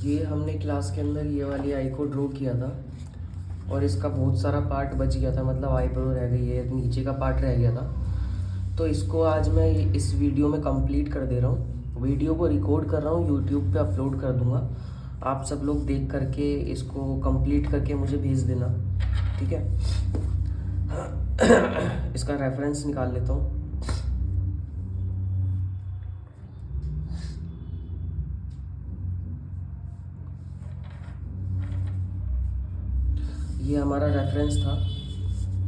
ये हमने क्लास के अंदर ये वाली आई को ड्रॉ किया था और इसका बहुत सारा पार्ट बच गया था, मतलब आईब्रो रह गई है, नीचे का पार्ट रह गया था। तो इसको आज मैं इस वीडियो में कंप्लीट कर दे रहा हूँ। वीडियो को रिकॉर्ड कर रहा हूँ, यूट्यूब पे अपलोड कर दूँगा। आप सब लोग देख करके इसको कंप्लीट करके मुझे भेज देना, ठीक है। इसका रेफरेंस निकाल लेता हूँ। ये हमारा रेफरेंस था,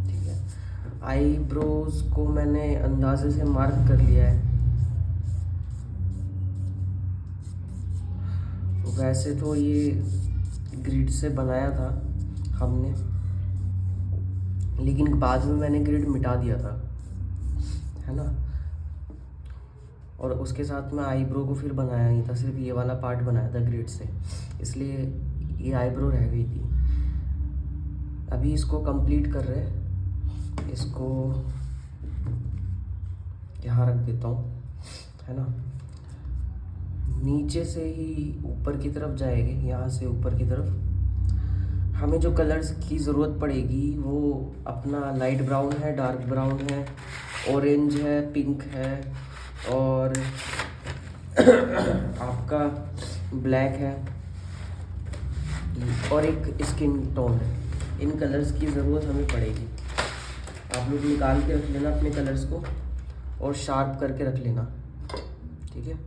ठीक है। आईब्रोज को मैंने अंदाजे से मार्क कर लिया है। वैसे तो ये ग्रिड से बनाया था हमने, लेकिन बाद में मैंने ग्रिड मिटा दिया था, है ना। और उसके साथ में आईब्रो को फिर बनाया नहीं था, सिर्फ ये वाला पार्ट बनाया था ग्रिड से, इसलिए ये आईब्रो रह गई थी। अभी इसको कंप्लीट कर रहे हैं। इसको यहाँ रख देता हूँ, है ना। नीचे से ही ऊपर की तरफ जाएंगे, यहाँ से ऊपर की तरफ। हमें जो कलर्स की ज़रूरत पड़ेगी वो अपना लाइट ब्राउन है, डार्क ब्राउन है, ऑरेंज है, पिंक है और आपका ब्लैक है और एक स्किन टोन है। इन कलर्स की ज़रूरत हमें पड़ेगी। आप लोग निकाल के रख लेना अपने कलर्स को और शार्प करके रख लेना, ठीक है।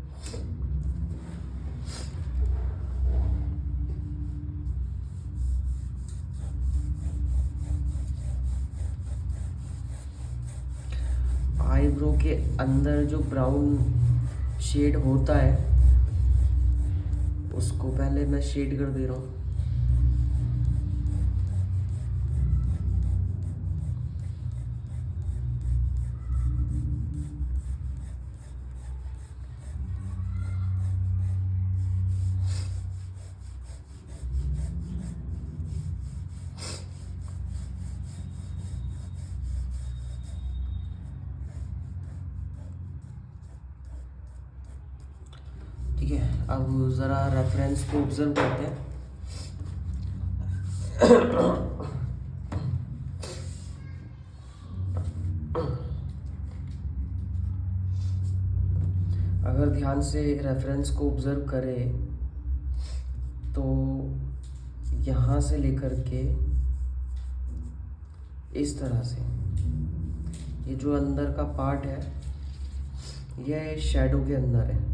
आईब्रो के अंदर जो ब्राउन शेड होता है उसको पहले मैं शेड कर दे रहा हूँ। ठीक है, अब ज़रा रेफरेंस को ऑब्जर्व करते हैं। अगर ध्यान से रेफरेंस को ऑब्जर्व करें तो यहाँ से लेकर के इस तरह से ये जो अंदर का पार्ट है ये शैडो के अंदर है।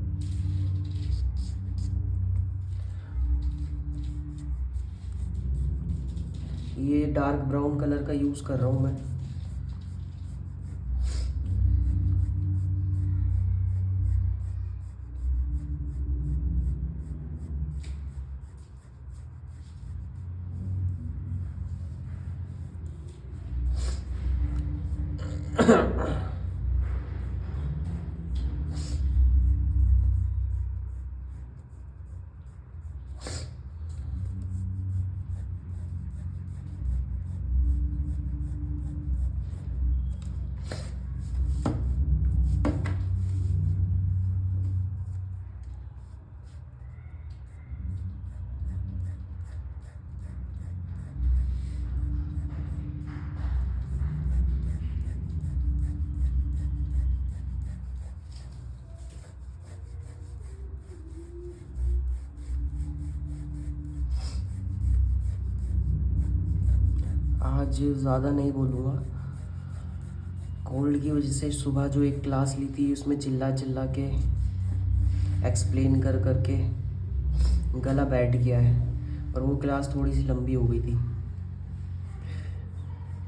ये डार्क ब्राउन कलर का यूज़ कर रहा हूँ मैं। आज ज़्यादा नहीं बोलूँगा, कोल्ड की वजह से सुबह जो एक क्लास ली थी उसमें चिल्ला चिल्ला के एक्सप्लेन कर करके गला बैठ गया है और वो क्लास थोड़ी सी लंबी हो गई थी,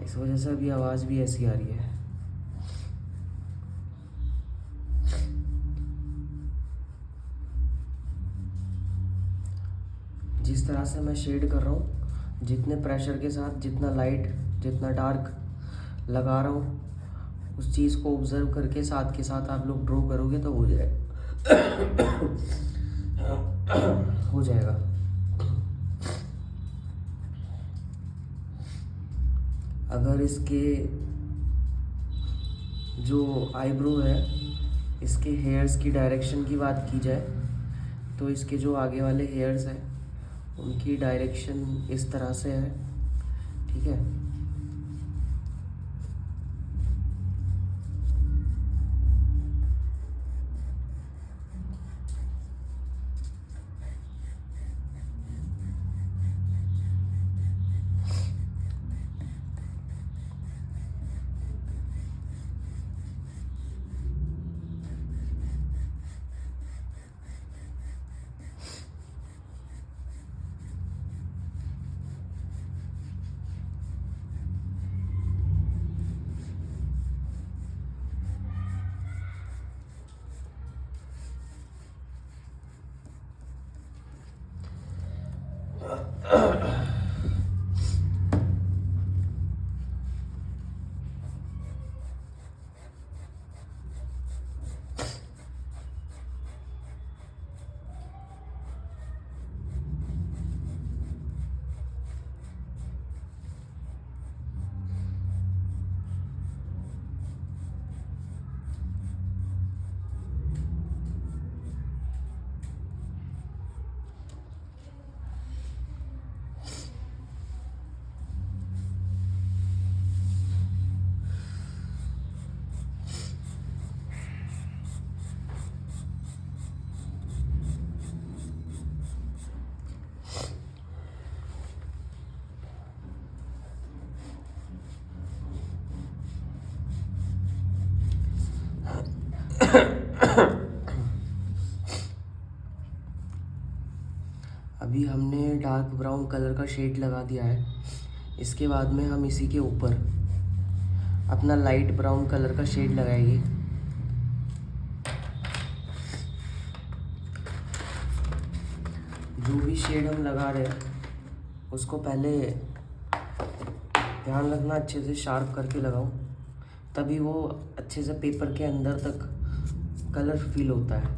इस वजह से अभी आवाज़ भी ऐसी आ रही है। जिस तरह से मैं शेड कर रहा हूँ, जितने प्रेशर के साथ, जितना लाइट जितना डार्क लगा रहा हूँ, उस चीज़ को ऑब्जर्व करके साथ के साथ आप लोग ड्रॉ करोगे तो हो जाएगा। हो जाएगा। अगर इसके जो आईब्रो है, इसके हेयर्स की डायरेक्शन की बात की जाए तो इसके जो आगे वाले हेयर्स हैं उनकी डायरेक्शन इस तरह से है, ठीक है। अभी हमने डार्क ब्राउन कलर का शेड लगा दिया है। इसके बाद में हम इसी के ऊपर अपना लाइट ब्राउन कलर का शेड लगाएंगे। जो भी शेड हम लगा रहे हैं उसको पहले ध्यान रखना अच्छे से शार्प करके लगाओ, तभी वो अच्छे से पेपर के अंदर तक कलर फील होता है।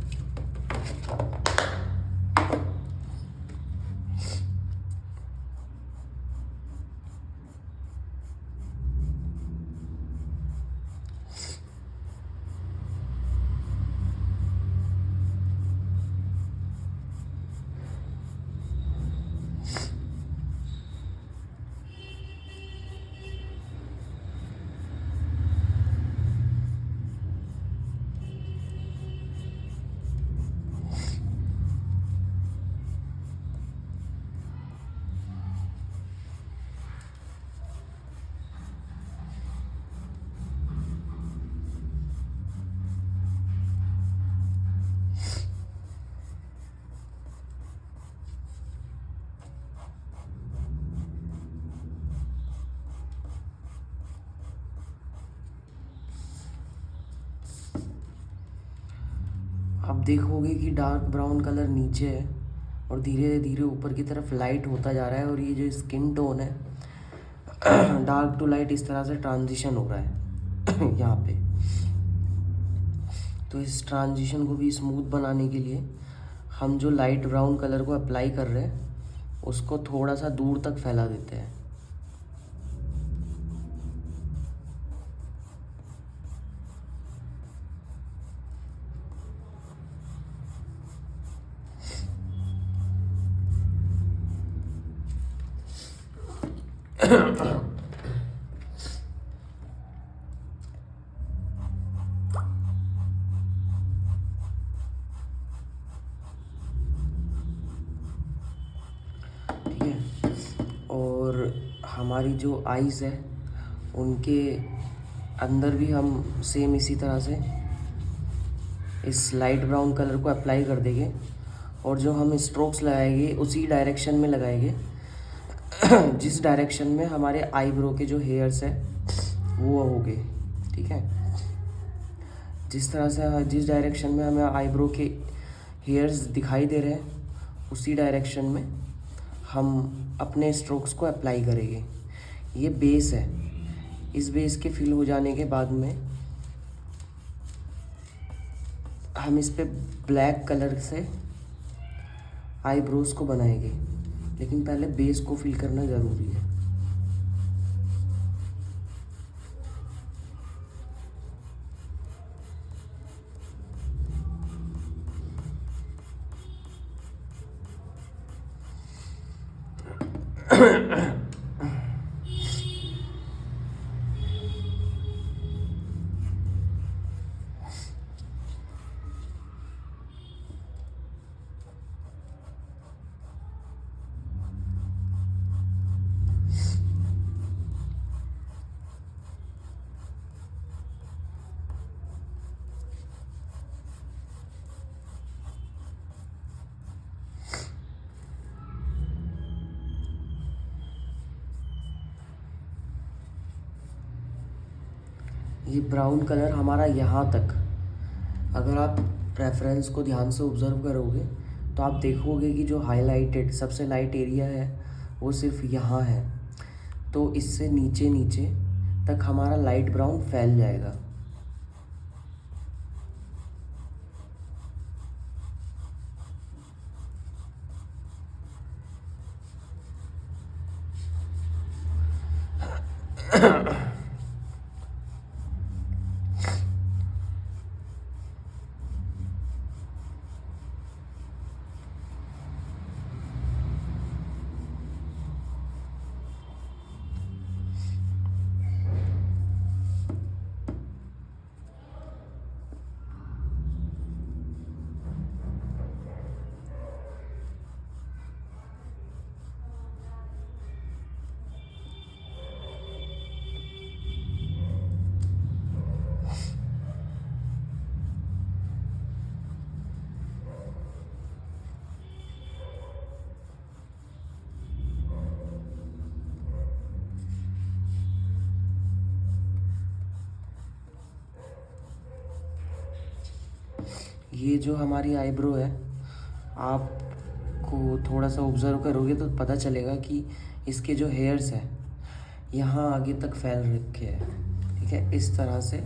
आप देखोगे कि डार्क ब्राउन कलर नीचे है और धीरे धीरे ऊपर की तरफ लाइट होता जा रहा है, और ये जो स्किन टोन है डार्क टू लाइट इस तरह से ट्रांजिशन हो रहा है यहाँ पे। तो इस ट्रांजिशन को भी स्मूथ बनाने के लिए हम जो लाइट ब्राउन कलर को अप्लाई कर रहे हैं उसको थोड़ा सा दूर तक फैला देते हैं। ठीक है, और हमारी जो आईज़ है उनके अंदर भी हम सेम इसी तरह से इस लाइट ब्राउन कलर को अप्लाई कर देंगे, और जो हम स्ट्रोक्स लगाएंगे उसी डायरेक्शन में लगाएंगे जिस डायरेक्शन में हमारे आईब्रो के जो हेयर्स है वो होंगे। ठीक है, जिस तरह से जिस डायरेक्शन में हमें आईब्रो के हेयर्स दिखाई दे रहे हैं उसी डायरेक्शन में हम अपने स्ट्रोक्स को अप्लाई करेंगे। ये बेस है, इस बेस के फिल हो जाने के बाद में हम इस पे ब्लैक कलर से आईब्रोज को बनाएंगे, लेकिन पहले बेस को फिल करना ज़रूरी है। ये ब्राउन कलर हमारा यहाँ तक, अगर आप रेफरेंस को ध्यान से ऑब्ज़र्व करोगे तो आप देखोगे कि जो हाईलाइटेड सबसे लाइट एरिया है वो सिर्फ यहाँ है। तो इससे नीचे नीचे तक हमारा लाइट ब्राउन फैल जाएगा। ये जो हमारी आईब्रो है, आपको थोड़ा सा ऑब्ज़र्व करोगे तो पता चलेगा कि इसके जो हेयर्स हैं यहाँ आगे तक फैल रखे हैं। ठीक है, इस तरह से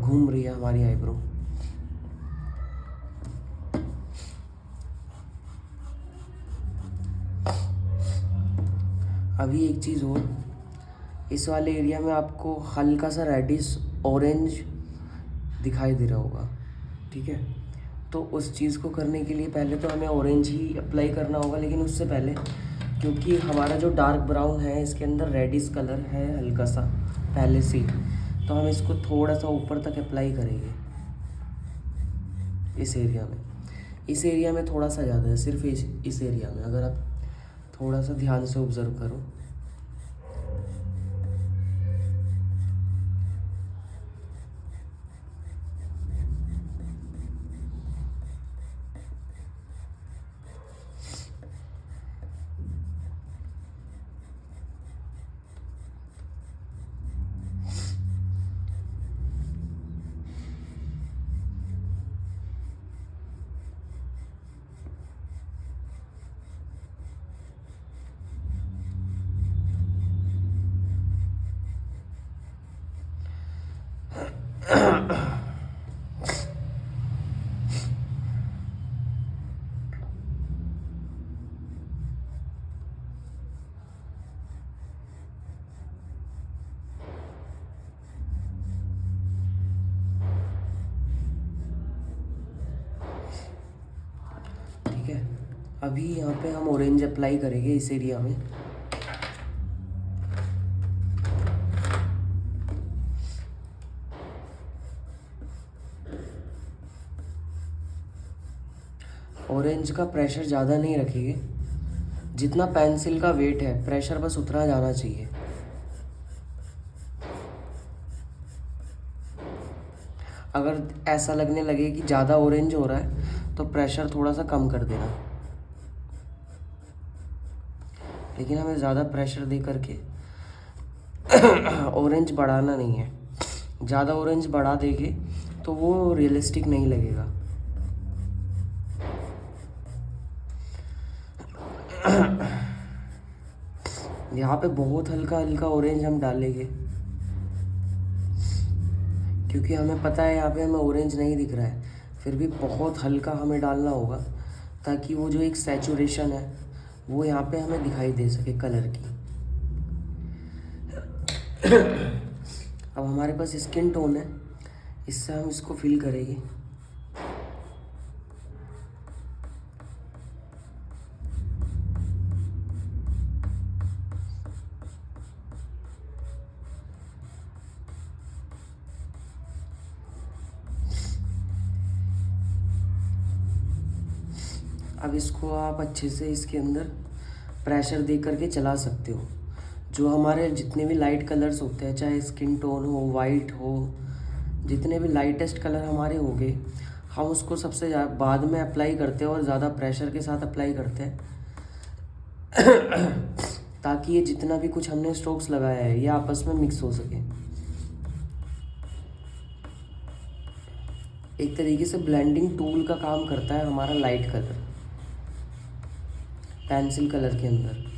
घूम रही है हमारी आईब्रो। अभी एक चीज़ और, इस वाले एरिया में आपको हल्का सा रेडिश ऑरेंज दिखाई दे रहा होगा। ठीक है, तो उस चीज़ को करने के लिए पहले तो हमें ऑरेंज ही अप्लाई करना होगा, लेकिन उससे पहले क्योंकि हमारा जो डार्क ब्राउन है इसके अंदर रेडिश कलर है हल्का सा पहले से ही, तो हम इसको थोड़ा सा ऊपर तक अप्लाई करेंगे। इस एरिया में थोड़ा सा ज़्यादा है, सिर्फ इस एरिया में अगर आप थोड़ा सा ध्यान से ऑब्ज़र्व करो। ठीक है, अभी यहाँ पे हम ऑरेंज अप्लाई करेंगे इस एरिया में। ऑरेंज का प्रेशर ज़्यादा नहीं रखेंगे, जितना पेंसिल का वेट है प्रेशर बस उतना जाना चाहिए। अगर ऐसा लगने लगे कि ज़्यादा ऑरेंज हो रहा है तो प्रेशर थोड़ा सा कम कर देना, लेकिन हमें ज़्यादा प्रेशर दे करके ऑरेंज बढ़ाना नहीं है। ज़्यादा ऑरेंज बढ़ा देंगे तो वो रियलिस्टिक नहीं लगेगा। यहाँ पे बहुत हल्का हल्का ऑरेंज हम डालेंगे, क्योंकि हमें पता है यहाँ पे हमें ऑरेंज नहीं दिख रहा है, फिर भी बहुत हल्का हमें डालना होगा ताकि वो जो एक सैचुरेशन है वो यहाँ पे हमें दिखाई दे सके कलर की। अब हमारे पास स्किन टोन है, इससे हम इसको फिल करेंगे। अब इसको आप अच्छे से इसके अंदर प्रेशर दे करके चला सकते हो। जो हमारे जितने भी लाइट कलर्स होते हैं, चाहे स्किन टोन हो, वाइट हो, जितने भी लाइटेस्ट कलर हमारे हो गए, हम उसको सबसे बाद में अप्लाई करते हैं और ज़्यादा प्रेशर के साथ अप्लाई करते हैं ताकि ये जितना भी कुछ हमने स्ट्रोक्स लगाया है ये आपस में मिक्स हो सके। एक तरीके से ब्लेंडिंग टूल का काम करता है हमारा लाइट कलर पेंसिल कलर के अंदर।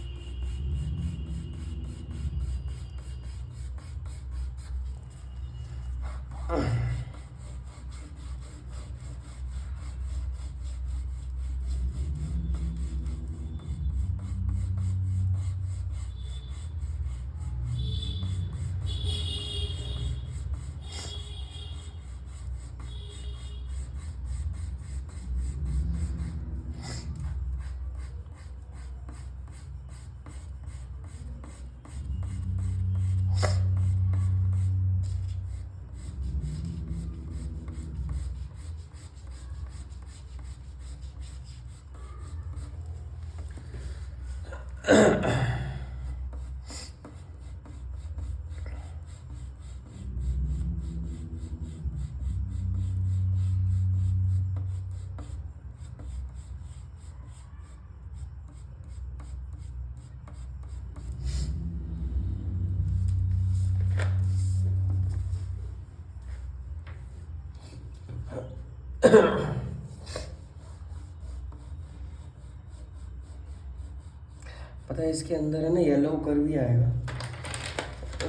पता है इसके अंदर है ना येलो ओकर भी आएगा।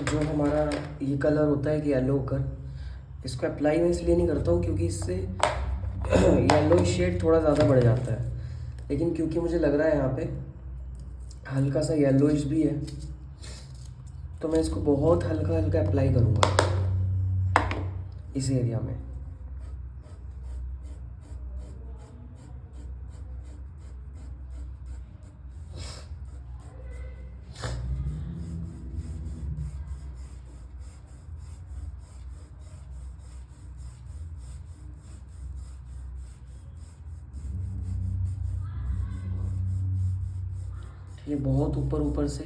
जो हमारा ये कलर होता है कि येलो ओकर, इसको अप्लाई मैं इसलिए नहीं करता हूँ क्योंकि इससे येलो शेड थोड़ा ज़्यादा बढ़ जाता है, लेकिन क्योंकि मुझे लग रहा है यहाँ पे हल्का सा येलोइश भी है तो मैं इसको बहुत हल्का हल्का अप्लाई करूँगा इस एरिया में। ये बहुत ऊपर ऊपर से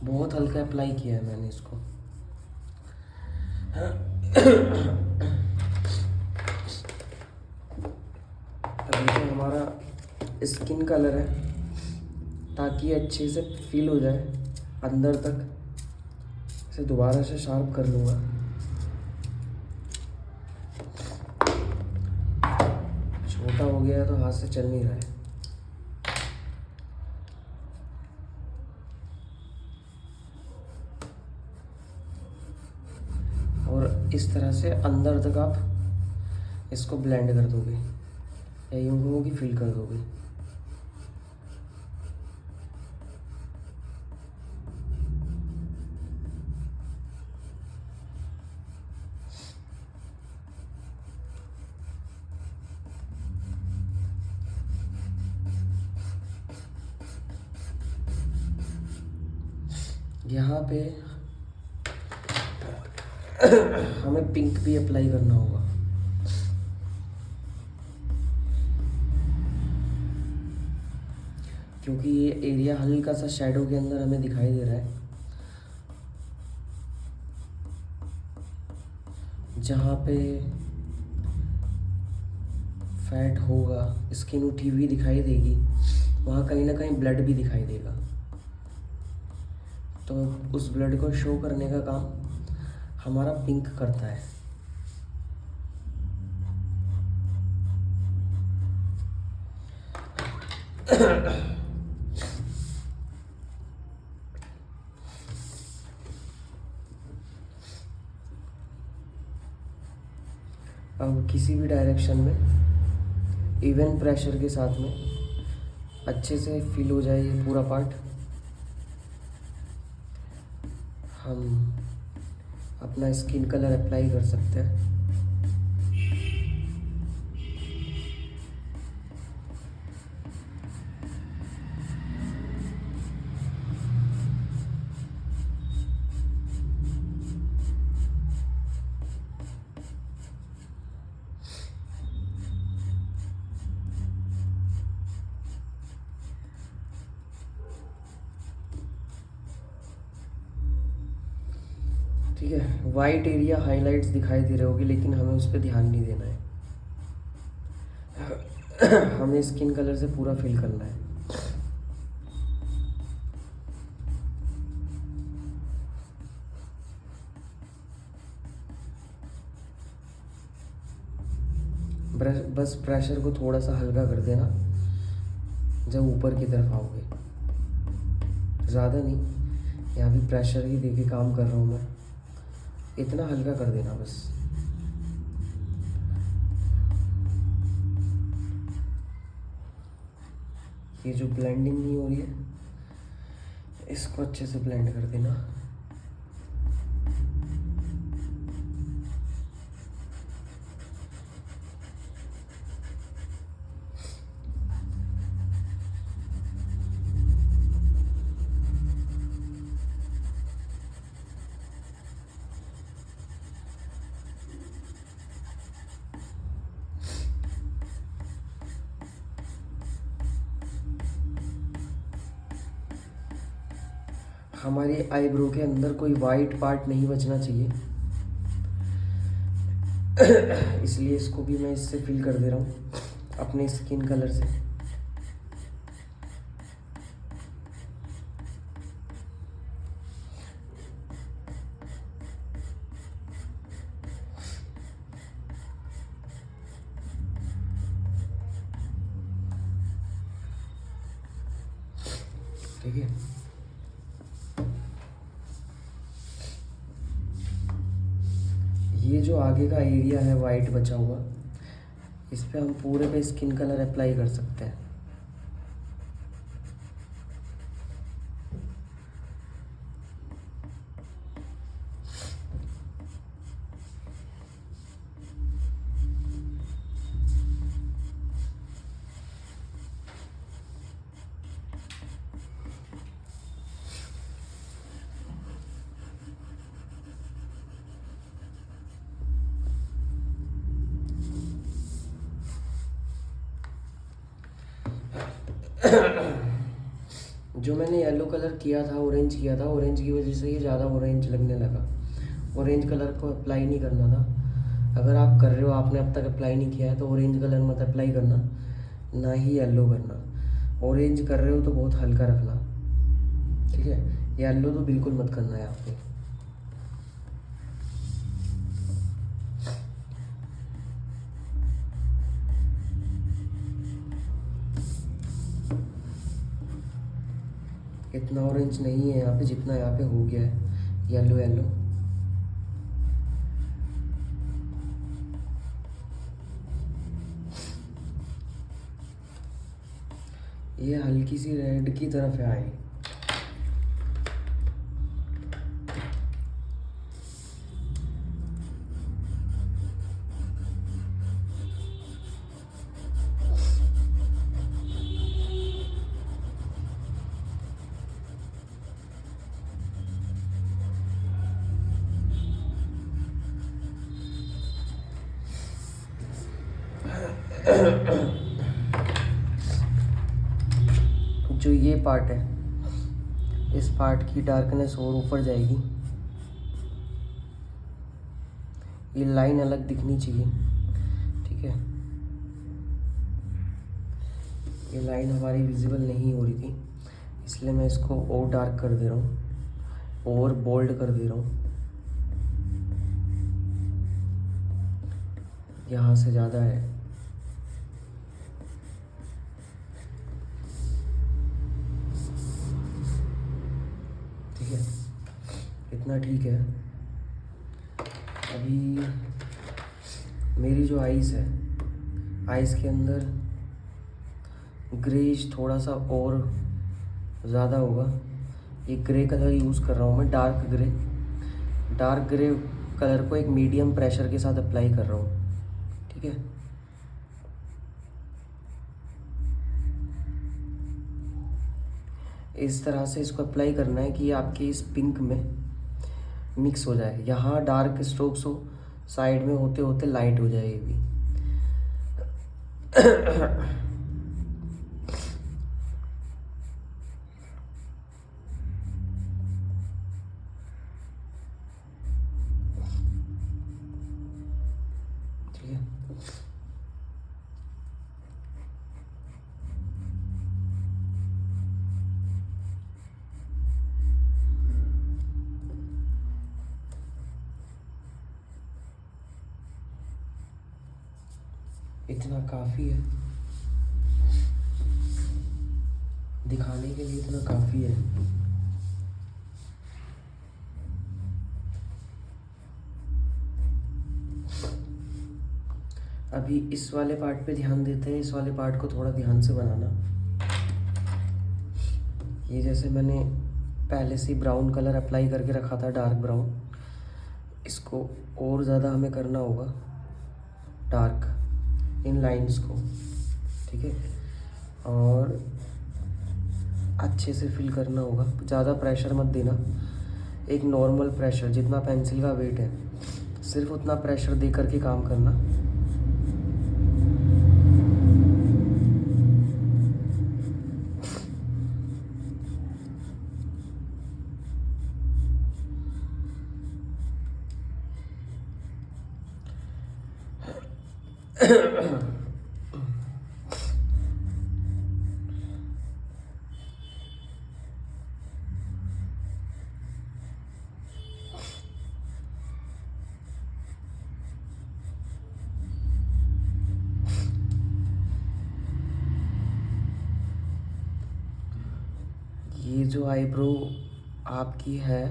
बहुत हल्का अप्लाई किया है मैंने इसको। अभी जो हमारा स्किन कलर है, ताकि अच्छे से फील हो जाए अंदर तक, इसे दोबारा से शार्प कर लूँगा। छोटा हो गया है तो हाथ से चल नहीं रहा है। और इस तरह से अंदर तक आप इसको ब्लेंड कर दोगे या यूँ कहो कि फिल कर दोगे। यहाँ पे हमें पिंक भी अप्लाई करना होगा। क्योंकि ये एरिया हल्का सा शैडो के अंदर हमें दिखाई दे रहा है। जहाँ पे फैट होगा, स्किन उठी हुई दिखाई देगी, वहाँ कहीं ना कहीं ब्लड भी दिखाई देगा। तो उस ब्लड को शो करने का काम हमारा पिंक करता है। अब किसी भी डायरेक्शन में इवन प्रेशर के साथ में अच्छे से फिल हो जाए ये पूरा पार्ट, हम अपना स्किन कलर अप्लाई कर सकते हैं। ठीक है, वाइट एरिया हाइलाइट्स दिखाई दे रहे होगी, लेकिन हमें उस पर ध्यान नहीं देना है। हमें स्किन कलर से पूरा फिल करना है। बस प्रेशर को थोड़ा सा हल्का कर देना जब ऊपर की तरफ आओगे, ज़्यादा नहीं। यहाँ भी प्रेशर ही देके काम कर रहा हूँ मैं, इतना हल्का कर देना बस। ये जो ब्लेंडिंग नहीं हो रही है, इसको अच्छे से ब्लेंड कर देना। हमारी आईब्रो के अंदर कोई वाइट पार्ट नहीं बचना चाहिए, इसलिए इसको भी मैं इससे फिल कर दे रहा हूँ अपने स्किन कलर से। ठीक है, ये जो आगे का एरिया है वाइट बचा हुआ, इस पे हम पूरे पे स्किन कलर अप्लाई कर सकते हैं। जो मैंने येलो कलर किया था, ऑरेंज किया था, ऑरेंज की वजह से ये ज़्यादा ऑरेंज लगने लगा। ऑरेंज कलर को अप्लाई नहीं करना था। अगर आप कर रहे हो, आपने अब तक अप्लाई नहीं किया है, तो ऑरेंज कलर मत अप्लाई करना, ना ही येलो करना। ऑरेंज कर रहे हो तो बहुत हल्का रखना, ठीक है। येलो तो बिल्कुल मत करना है यहाँ पे। इतना ऑरेंज नहीं है यहाँ पे जितना यहाँ पे हो गया है येलो येलो। ये हल्की सी रेड की तरफ है आई। जो ये पार्ट है, इस पार्ट की डार्कनेस और ऊपर जाएगी। ये लाइन अलग दिखनी चाहिए, ठीक है। ये लाइन हमारी विजिबल नहीं हो रही थी, इसलिए मैं इसको और डार्क कर दे रहा हूँ और बोल्ड कर दे रहा हूँ। यहाँ से ज़्यादा है, ठीक है, इतना ठीक है। अभी मेरी जो आइज़ है, आइज़ के अंदर ग्रेइश थोड़ा सा और ज़्यादा होगा। ये ग्रे कलर यूज़ कर रहा हूँ मैं, dark grey. Dark grey colour को एक मीडियम प्रेशर के साथ अप्लाई कर रहा हूँ, ठीक है। इस तरह से इसको अप्लाई करना है कि ये आपके इस पिंक में मिक्स हो जाए। यहाँ डार्क स्ट्रोक्स हो, साइड में होते होते लाइट हो जाए ये भी। इतना काफ़ी है, दिखाने के लिए इतना काफ़ी है। अभी इस वाले पार्ट पे ध्यान देते हैं, इस वाले पार्ट को थोड़ा ध्यान से बनाना। ये जैसे मैंने पहले से ब्राउन कलर अप्लाई करके रखा था, डार्क ब्राउन, इसको और ज़्यादा हमें करना होगा डार्क इन लाइंस को, ठीक है, और अच्छे से फिल करना होगा। ज़्यादा प्रेशर मत देना, एक नॉर्मल प्रेशर, जितना पेंसिल का वेट है सिर्फ उतना प्रेशर दे करके काम करना। ये जो आईब्रो आपकी है,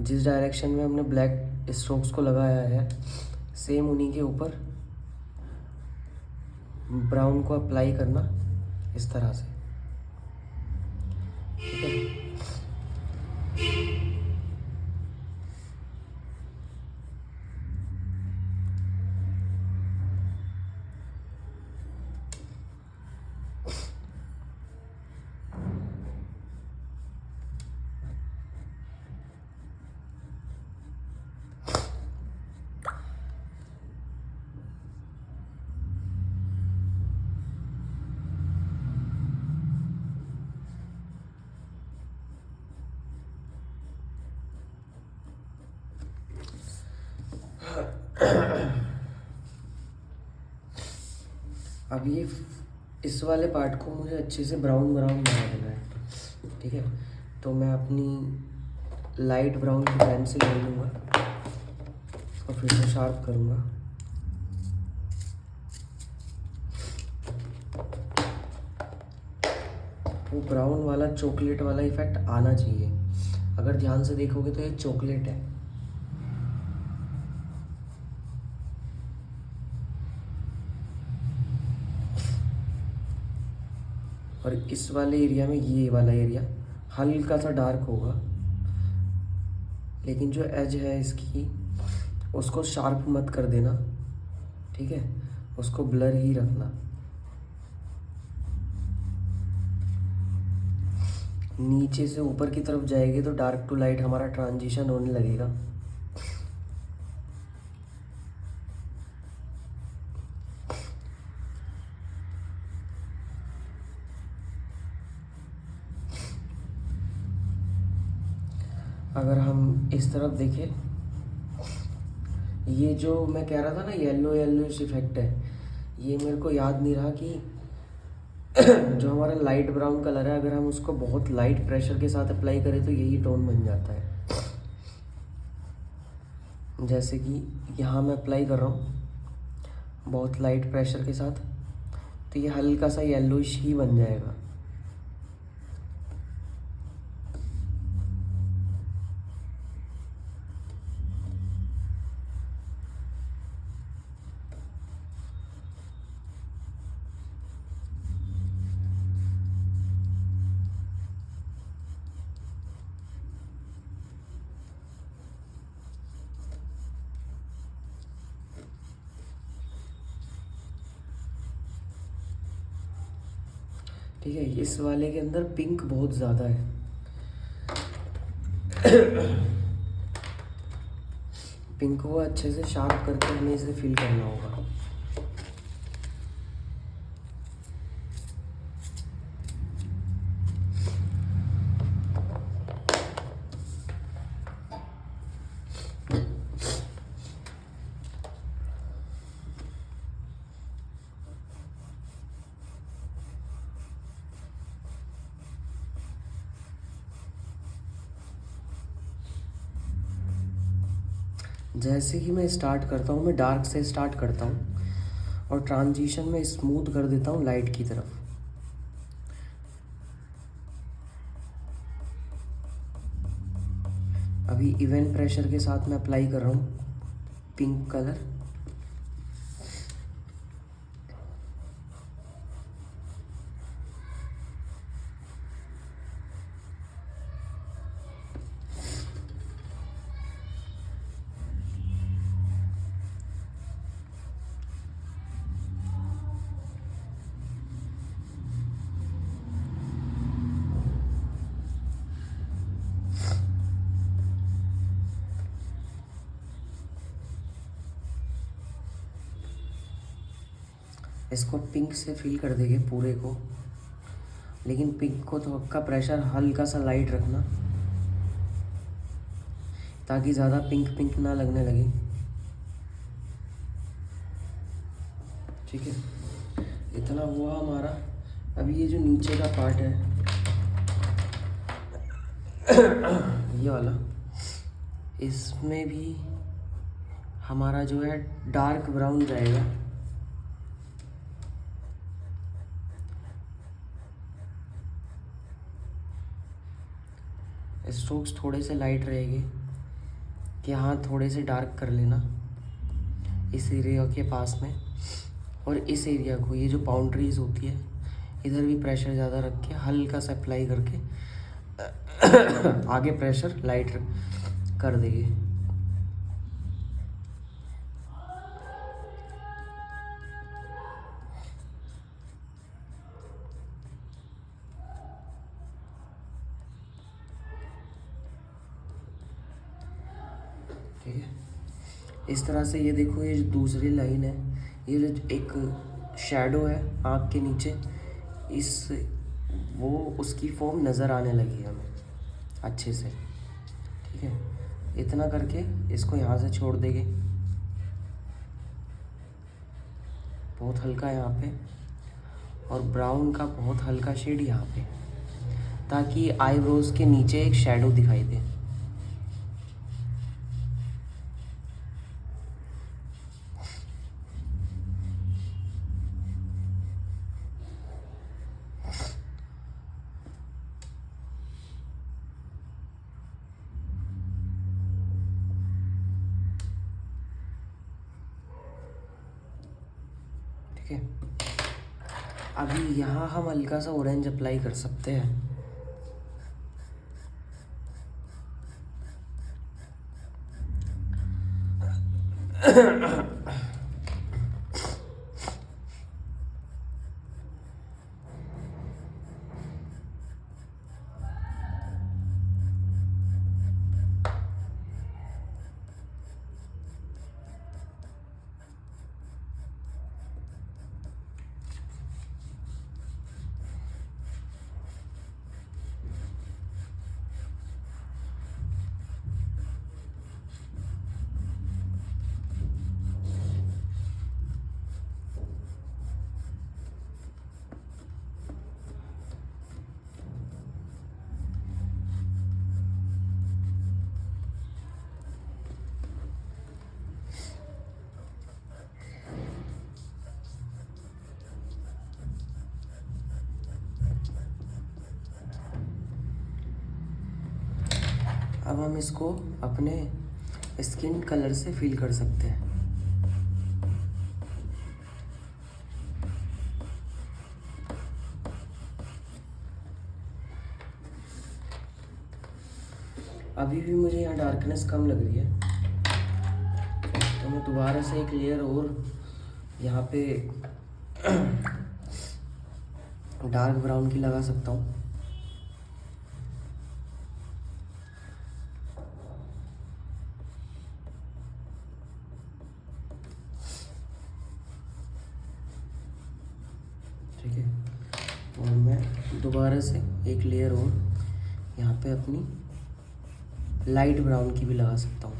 जिस डायरेक्शन में हमने ब्लैक स्ट्रोक्स को लगाया है, सेम उन्हीं के ऊपर ब्राउन को अप्लाई करना इस तरह से, ठीक है। अब ये इस वाले पार्ट को मुझे अच्छे से ब्राउन ब्राउन बना देना है, ठीक है। तो मैं अपनी लाइट ब्राउन की पेंसिल ले लूँगा और फिर से शार्प करूँगा। वो ब्राउन वाला चॉकलेट वाला इफ़ेक्ट आना चाहिए। अगर ध्यान से देखोगे तो ये चॉकलेट है। और इस वाले एरिया में, ये वाला एरिया हल्का सा डार्क होगा, लेकिन जो एज है इसकी उसको शार्प मत कर देना, ठीक है, उसको ब्लर ही रखना। नीचे से ऊपर की तरफ जाएगी तो डार्क टू लाइट हमारा ट्रांजिशन होने लगेगा। अगर हम इस तरफ देखें, ये जो मैं कह रहा था ना येलो येलोइश इफेक्ट है, ये मेरे को याद नहीं रहा कि जो हमारा लाइट ब्राउन कलर है, अगर हम उसको बहुत लाइट प्रेशर के साथ अप्लाई करें तो यही टोन बन जाता है। जैसे कि यहाँ मैं अप्लाई कर रहा हूँ बहुत लाइट प्रेशर के साथ, तो ये हल्का सा येलोइश ही बन जाएगा। ठीक है, इस वाले के अंदर पिंक बहुत ज़्यादा है। पिंक को अच्छे से शार्प करके हमें इसे फिल करना होगा। जैसे ही मैं स्टार्ट करता हूँ, मैं डार्क से स्टार्ट करता हूँ और ट्रांजिशन में स्मूथ कर देता हूँ लाइट की तरफ। अभी इवन प्रेशर के साथ मैं अप्लाई कर रहा हूँ पिंक कलर। इसको पिंक से फिल कर देंगे पूरे को, लेकिन पिंक को तो का प्रेशर हल्का सा लाइट रखना ताकि ज़्यादा पिंक पिंक ना लगने लगे। ठीक है, इतना हुआ हमारा। अभी ये जो नीचे का पार्ट है ये वाला, इसमें भी हमारा जो है डार्क ब्राउन जाएगा। स्ट्रोक्स थोड़े से लाइट रहेंगे कि हाँ थोड़े से डार्क कर लेना इस एरिया के पास में, और इस एरिया को, ये जो बाउंड्रीज होती है इधर भी प्रेशर ज़्यादा रख के हल्का सा अप्लाई करके आगे प्रेशर लाइट कर देंगे। ठीक है, इस तरह से। ये देखो, ये जो दूसरी लाइन है, ये जो एक शैडो है आँख के नीचे, इस वो उसकी फॉर्म नज़र आने लगी हमें अच्छे से। ठीक है, इतना करके इसको यहाँ से छोड़ देंगे। बहुत हल्का यहाँ पे, और ब्राउन का बहुत हल्का शेड यहाँ पे, ताकि आईब्रोज के नीचे एक शैडो दिखाई दे। ठीक है, अभी यहाँ हम हल्का सा ऑरेंज अप्लाई कर सकते हैं। अब हम इसको अपने स्किन कलर से फिल कर सकते हैं। अभी भी मुझे यहाँ डार्कनेस कम लग रही है, तो मैं दोबारा से एक लेयर और यहाँ पे डार्क ब्राउन की लगा सकता हूँ। ठीक है, और मैं दोबारा से एक लेयर और यहाँ पे अपनी लाइट ब्राउन की भी लगा सकता हूँ।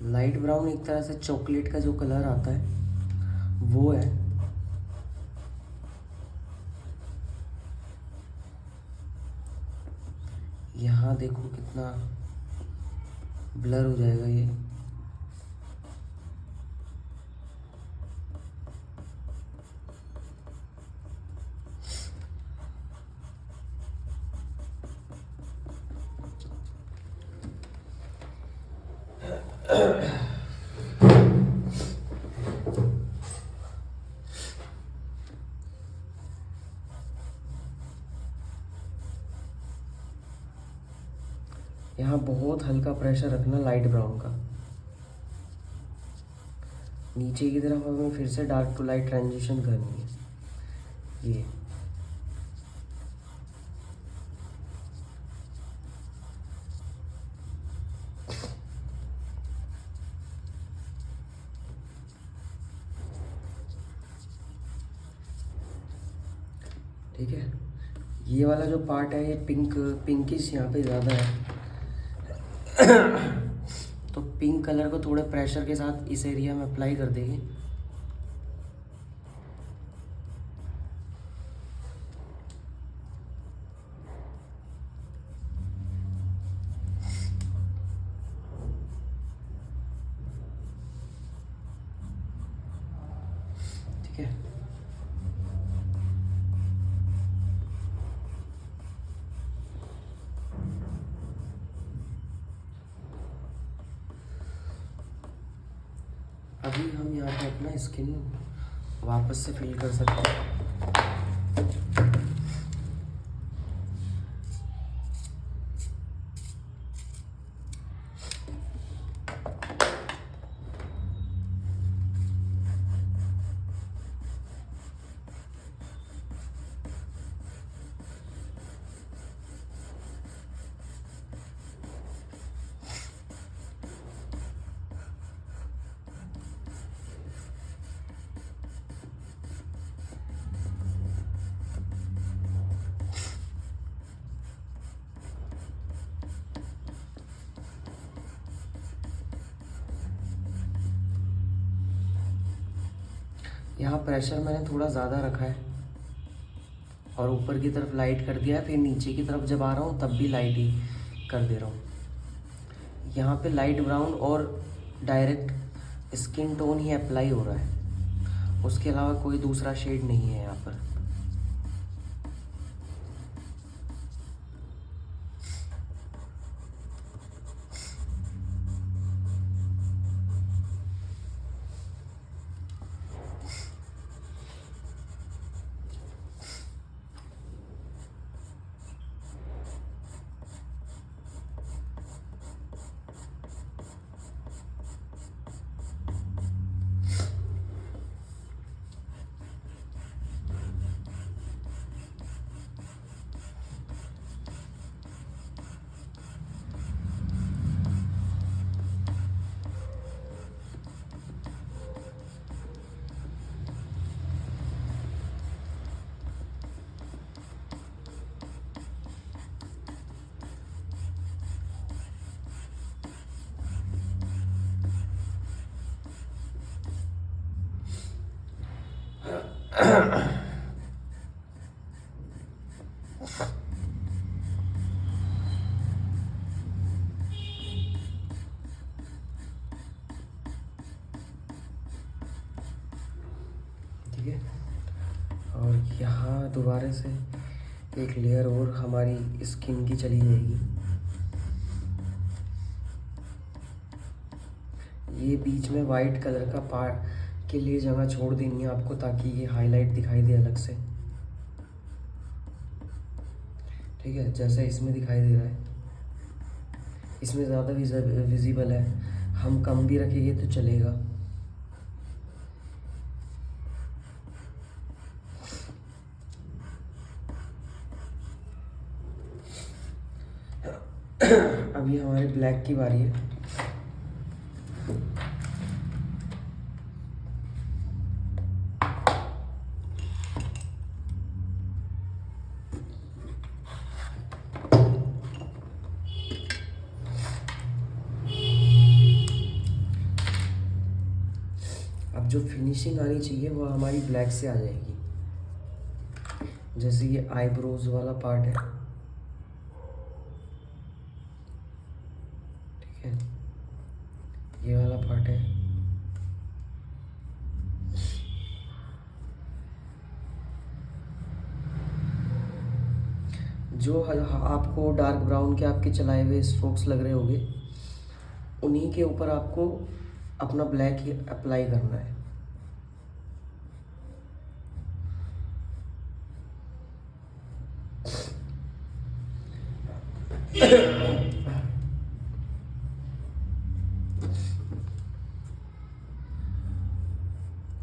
लाइट ब्राउन एक तरह से चॉकलेट का जो कलर आता है वो है। यहाँ देखो कितना ब्लर हो जाएगा ये। यहाँ बहुत हल्का प्रेशर रखना लाइट ब्राउन का। नीचे की तरफ हमें फिर से डार्क टू लाइट ट्रांजिशन करनी है। ये ठीक है। ये वाला जो पार्ट है ये पिंकिश यहाँ पे ज़्यादा है। तो पिंक कलर को थोड़े प्रेशर के साथ इस एरिया में अप्लाई कर देंगे। ठीक है। अभी हम यहाँ पे अपना स्किन वापस से फिल कर सकते हैं। यहाँ प्रेशर मैंने थोड़ा ज़्यादा रखा है और ऊपर की तरफ लाइट कर दिया है, फिर नीचे की तरफ जब आ रहा हूँ तब भी लाइट ही कर दे रहा हूँ। यहाँ पे लाइट ब्राउन और डायरेक्ट स्किन टोन ही अप्लाई हो रहा है, उसके अलावा कोई दूसरा शेड नहीं है यहाँ पर। ठीक है। और यहाँ दोबारा से एक लेयर और हमारी स्किन की चली जाएगी। ये बीच में वाइट कलर का पार्ट के लिए जगह छोड़ देनी है आपको, ताकि ये हाईलाइट दिखाई दे अलग से। ठीक है, जैसा इसमें दिखाई दे रहा है, इसमें ज़्यादा विजिबल है, हम कम भी रखेंगे तो चलेगा। अभी हमारे ब्लैक की बारी है। अब जो फिनिशिंग आनी चाहिए वो हमारी ब्लैक से आ जाएगी। जैसे ये आईब्रोज वाला पार्ट है, ठीक है, ये वाला पार्ट है, जो आपको डार्क ब्राउन के आपके चलाए हुए स्ट्रोक्स लग रहे होंगे, उन्हीं के ऊपर आपको अपना ब्लैक ही अप्लाई करना है।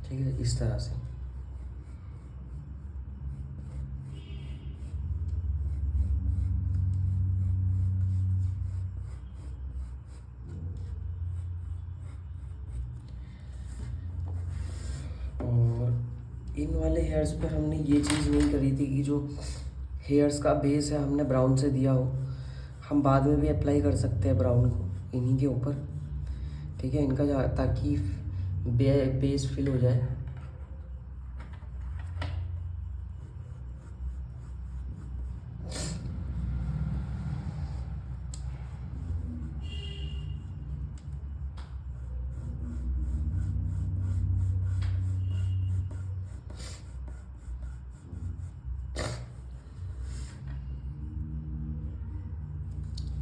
ठीक है, इस तरह से। और इन वाले हेयर्स पर हमने ये चीज़ नहीं करी थी कि जो हेयर्स का बेस है हमने ब्राउन से दिया हो, हम बाद में भी अप्लाई कर सकते हैं ब्राउन को इन्हीं के ऊपर। ठीक है, इनका ताकि बेस फिल हो जाए।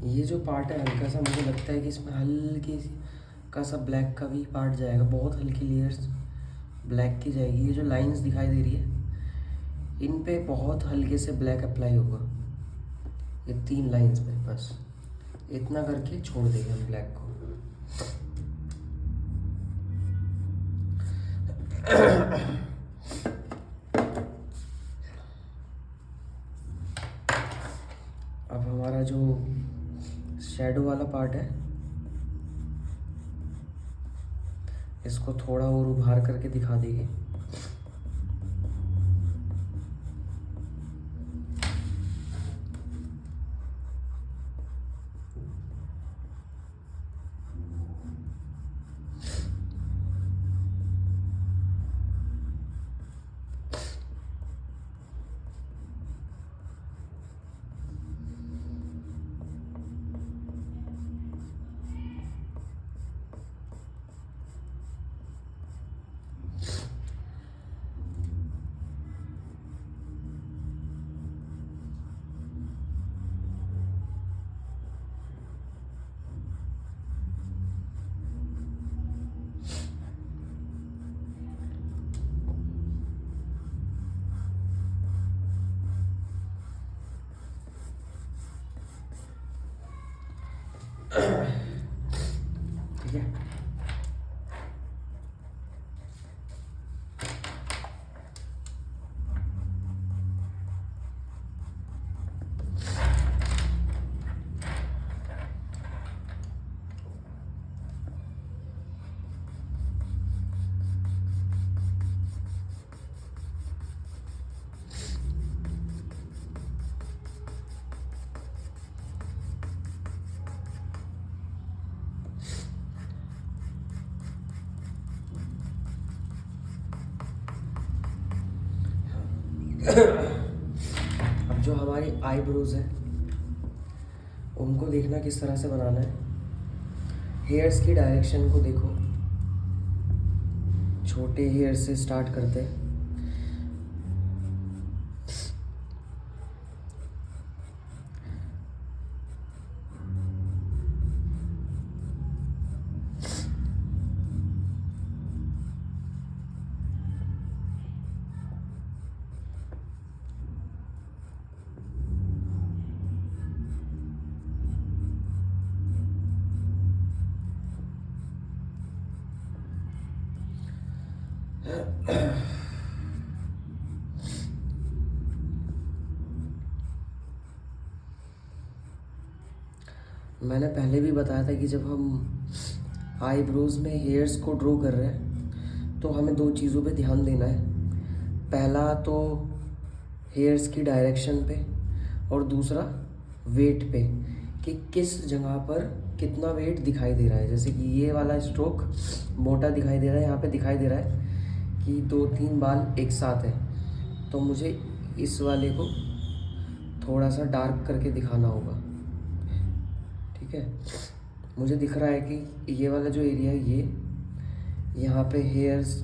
ये जो पार्ट है हल्का सा, मुझे लगता है कि इसमें हल्की सी का सा ब्लैक का भी पार्ट जाएगा, बहुत हल्की लेयर्स ब्लैक की जाएगी। ये जो लाइंस दिखाई दे रही है इन पे बहुत हल्के से ब्लैक अप्लाई होगा, ये 3 लाइंस पे बस इतना करके छोड़ देंगे हम ब्लैक को। अब हमारा जो शैडो वाला पार्ट है इसको थोड़ा और उभार करके दिखा देंगे। ठीक है, अब जो हमारी आईब्रोज है उनको देखना किस तरह से बनाना है। हेयर्स की डायरेक्शन को देखो, छोटे हेयर से स्टार्ट करते हैं। मैंने पहले भी बताया था कि जब हम आईब्रोज में हेयर्स को ड्रॉ कर रहे हैं तो हमें 2 चीज़ों पे ध्यान देना है। पहला तो हेयर्स की डायरेक्शन पे और दूसरा वेट पे, कि किस जगह पर कितना वेट दिखाई दे रहा है। जैसे कि ये वाला स्ट्रोक मोटा दिखाई दे रहा है, यहाँ पे दिखाई दे रहा है कि 2-3 बाल एक साथ है, तो मुझे इस वाले को थोड़ा सा डार्क करके दिखाना होगा। ठीक है, मुझे दिख रहा है कि ये वाला जो एरिया है ये यहाँ पे हेयर्स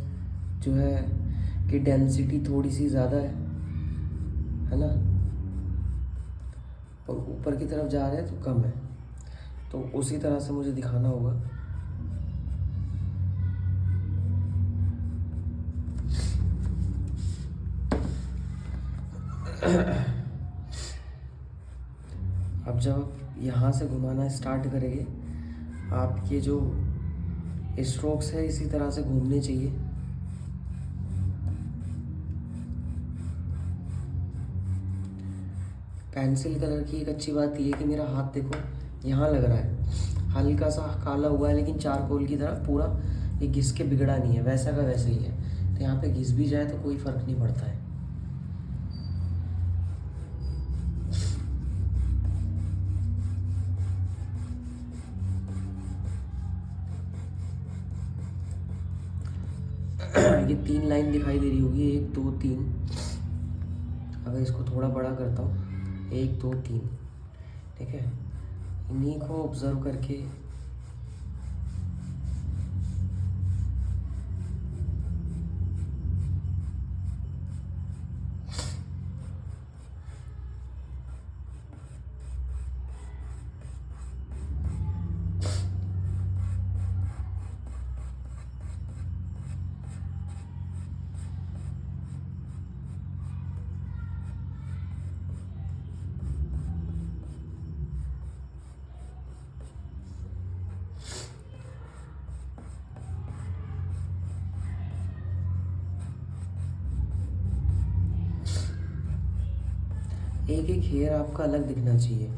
जो है कि डेंसिटी थोड़ी सी ज़्यादा है ना, और ऊपर की तरफ जा रहे हैं तो कम है। तो उसी तरह से मुझे दिखाना होगा। अब जब आप यहाँ से घुमाना स्टार्ट करेंगे, आपके जो स्ट्रोक्स है इसी तरह से घूमने चाहिए। पेंसिल कलर की एक अच्छी बात ये है कि मेरा हाथ देखो यहाँ लग रहा है, हल्का सा काला हुआ है, लेकिन चारकोल की तरह पूरा ये घिस के बिगड़ा नहीं है, वैसा का वैसा ही है। तो यहाँ पे घिस भी जाए तो कोई फ़र्क नहीं पड़ता है। ये 3 लाइन दिखाई दे रही होगी, 1 2 3। अगर इसको थोड़ा बड़ा करता हूँ, 1 2 3, ठीक है। इन्हीं को ऑब्जर्व करके एक एक हेयर आपका अलग दिखना चाहिए,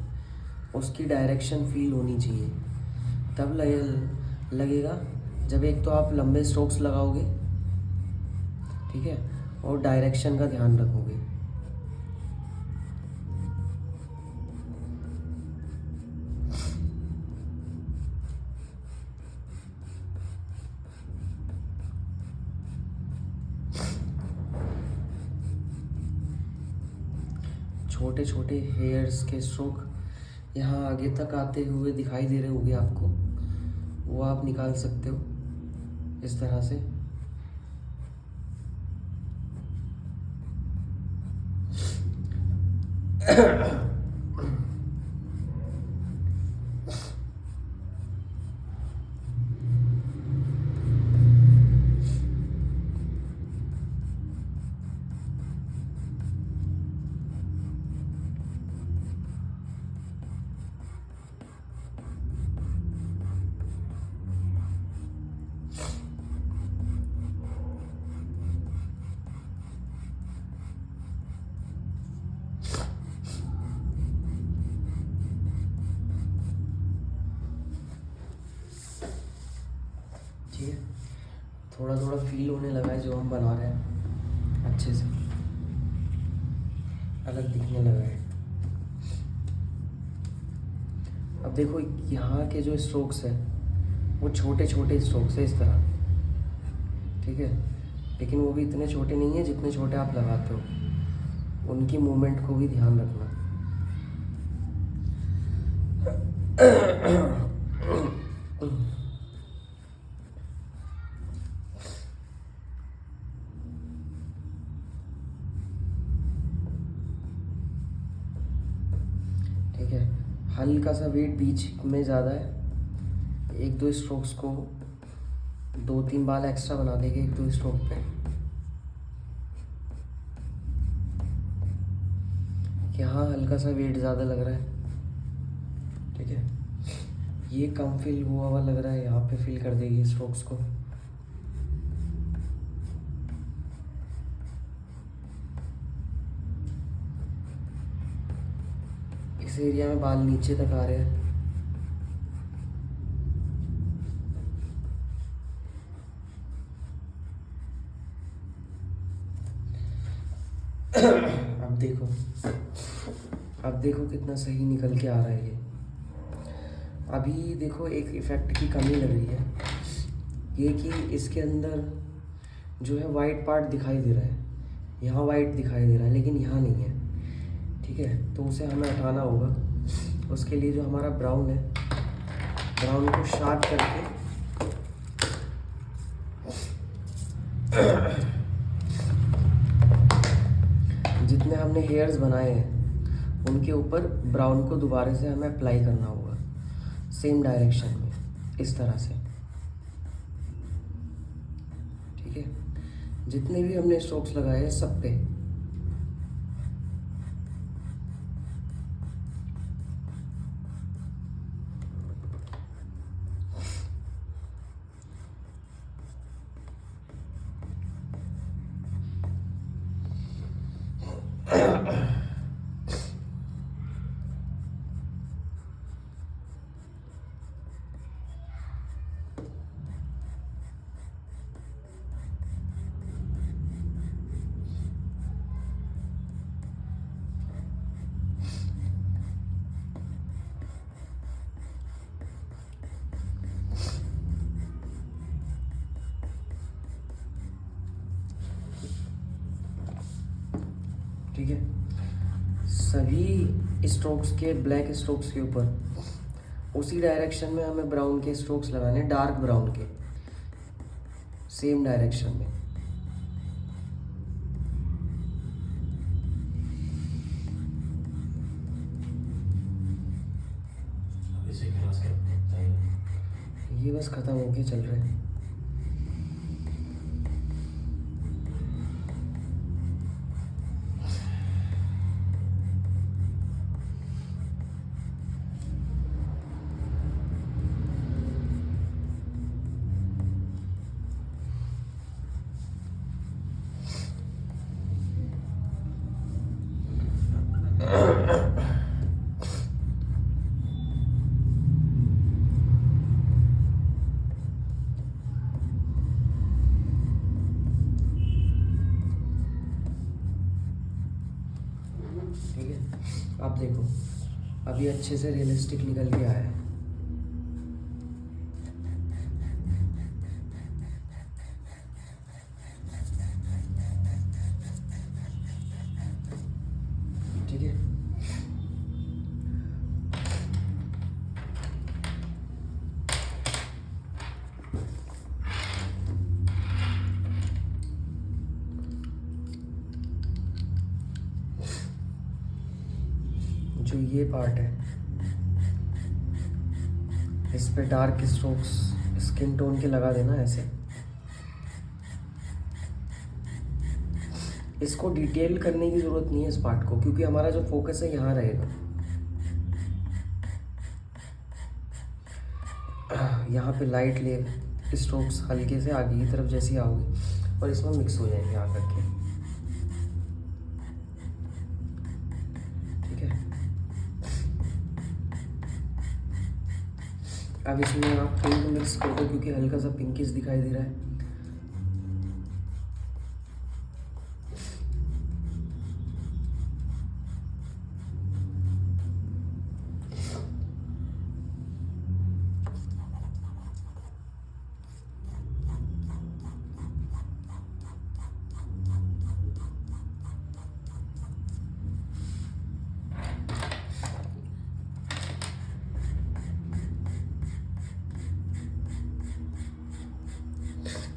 उसकी डायरेक्शन फील होनी चाहिए, तब लगेगा जब एक तो आप लंबे स्ट्रोक्स लगाओगे, ठीक है, और डायरेक्शन का ध्यान रखोगे। छोटे छोटे हेयर्स के स्ट्रोक यहाँ आगे तक आते हुए दिखाई दे रहे होंगे आपको, वो आप निकाल सकते हो इस तरह से। ठीक है, थोड़ा थोड़ा फील होने लगा है जो हम बना रहे हैं, अच्छे से अलग दिखने लगा है। अब देखो यहाँ के जो स्ट्रोक्स हैं वो छोटे छोटे स्ट्रोक्स है इस तरह, ठीक है, लेकिन वो भी इतने छोटे नहीं है जितने छोटे आप लगाते हो। उनकी मूवमेंट को भी ध्यान रखना। ठीक है, हल्का सा वेट बीच में ज़्यादा है, 1 2 स्ट्रोक्स को 2 3 बाल एक्स्ट्रा बना देंगे 1 2 स्ट्रोक पे। यहाँ हल्का सा वेट ज़्यादा लग रहा है, ठीक है, ये कम फील हुआ हुआ लग रहा है, यहाँ पे फील कर देगी स्ट्रोक्स को। इस एरिया में बाल नीचे तक आ रहे हैं। अब देखो कितना सही निकल के आ रहा है ये। अभी देखो एक इफ़ेक्ट की कमी लग रही है, ये कि इसके अंदर जो है वाइट पार्ट दिखाई दे रहा है, यहाँ वाइट दिखाई दे रहा है लेकिन यहाँ नहीं है, ठीक है। तो उसे हमें हटाना होगा। उसके लिए जो हमारा ब्राउन है, ब्राउन को शार्प करके जितने हमने हेयर्स बनाए हैं उनके ऊपर ब्राउन को दोबारा से हमें अप्लाई करना होगा। सेम डायरेक्शन में, इस तरह से। ठीक है, जितने भी हमने स्ट्रोक्स लगाए हैं सब पे ठीक है, सभी स्ट्रोक्स के, ब्लैक स्ट्रोक्स के ऊपर उसी डायरेक्शन में हमें ब्राउन के स्ट्रोक्स लगाने, डार्क ब्राउन के, सेम डायरेक्शन में। ये बस ख़त्म होके चल रहे हैं। ठीक है, आप देखो अभी अच्छे से रियलिस्टिक निकल के आया है। ठीक है, जो ये पार्ट है इस पे डार्क स्ट्रोक्स स्किन टोन के लगा देना ऐसे। इसको डिटेल करने की ज़रूरत नहीं है इस पार्ट को, क्योंकि हमारा जो फोकस है यहाँ रहेगा। यहाँ पे लाइट ले स्ट्रोक्स हल्के से आगे की तरफ जैसी आओगे और इसमें मिक्स हो जाएंगे आकर के। ठीक है, अब इसमें आप पिंक मिक्स कर दो, क्योंकि हल्का सा पिंकिश दिखाई दे रहा है।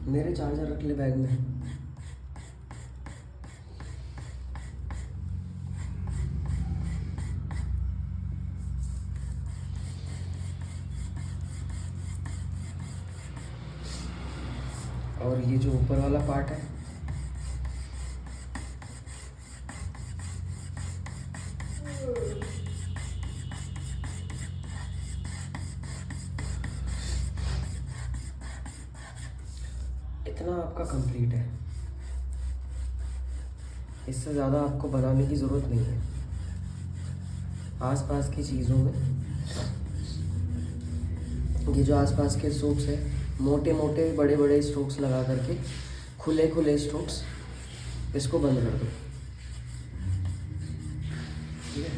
मेरे चार्जर रख ले बैग में। और ये जो ऊपर वाला पार्ट है इतना आपका कंप्लीट है। इससे ज़्यादा आपको बनाने की ज़रूरत नहीं है। आसपास की चीज़ों में ये जो आसपास के स्ट्रोक्स है, मोटे मोटे बड़े बड़े स्ट्रोक्स लगा करके, खुले खुले स्ट्रोक्स, इसको बंद कर दो। ठीक है,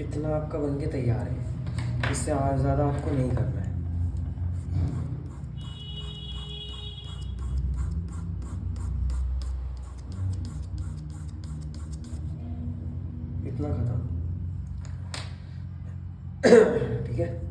इतना आपका बन के तैयार है। इससे ज़्यादा आपको नहीं करना है। इतना खत्म। ठीक है।